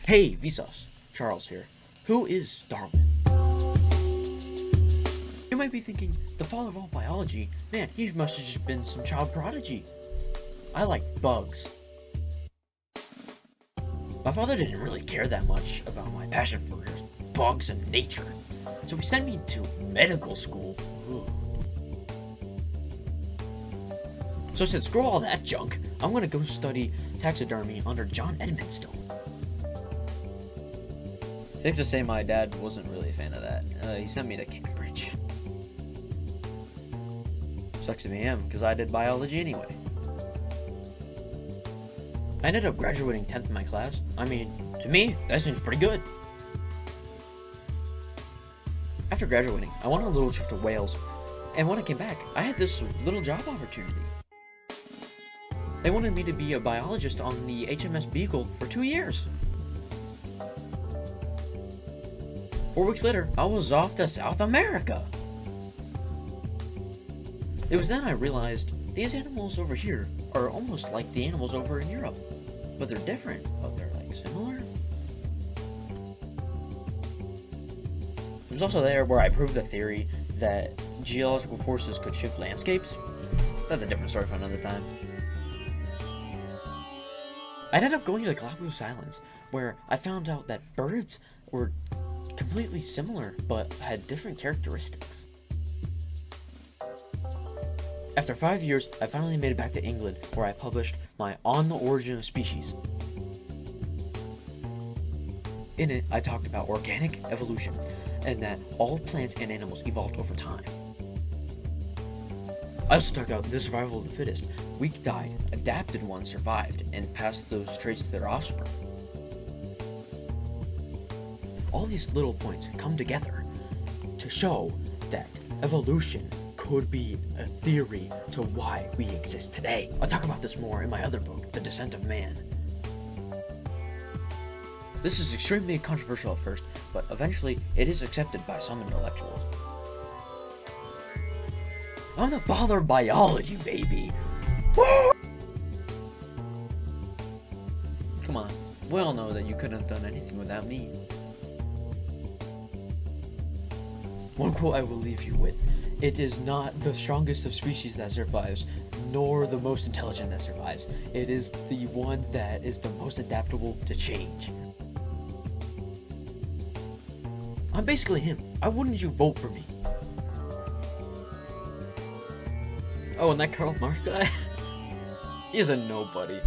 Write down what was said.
Hey, Vsauce, Charles here. Who is Darwin? You might be thinking, the father of all biology, man, he must have just been some child prodigy. I like bugs. My father didn't really care that much about my passion for bugs and nature, so he sent me to medical school. Ugh. So I said, screw all that junk, I'm gonna go study taxidermy under John Edmonstone. Safe to say my dad wasn't really a fan of that. He sent me to Cambridge. Sucks to be him, because I did biology anyway. I ended up graduating 10th in my class. I mean, to me, that seems pretty good. After graduating, I went on a little trip to Wales, and when I came back, I had this little job opportunity. They wanted me to be a biologist on the HMS Beagle for 2 years. 4 weeks later, I was off to South America. It was then I realized these animals over here are almost like the animals over in Europe, but they're different, but they're like similar. It was also there where I proved the theory that geological forces could shift landscapes. That's a different story for another time. I ended up going to the Galapagos Islands, where I found out that birds were completely similar, but had different characteristics. After 5 years, I finally made it back to England, where I published my On the Origin of Species. In it, I talked about organic evolution, and that all plants and animals evolved over time. I also talked about the survival of the fittest. Weak died, adapted ones survived, and passed those traits to their offspring. All these little points come together to show that evolution could be a theory to why we exist today. I'll talk about this more in my other book, The Descent of Man. This is extremely controversial at first, but eventually it is accepted by some intellectuals. I'm the father of biology, baby! Woo! Come on, we all know that you couldn't have done anything without me. One quote I will leave you with: it is not the strongest of species that survives, nor the most intelligent that survives. It is the one that is the most adaptable to change. I'm basically him. Why wouldn't you vote for me? Oh, and that Karl Marx guy? He is a nobody.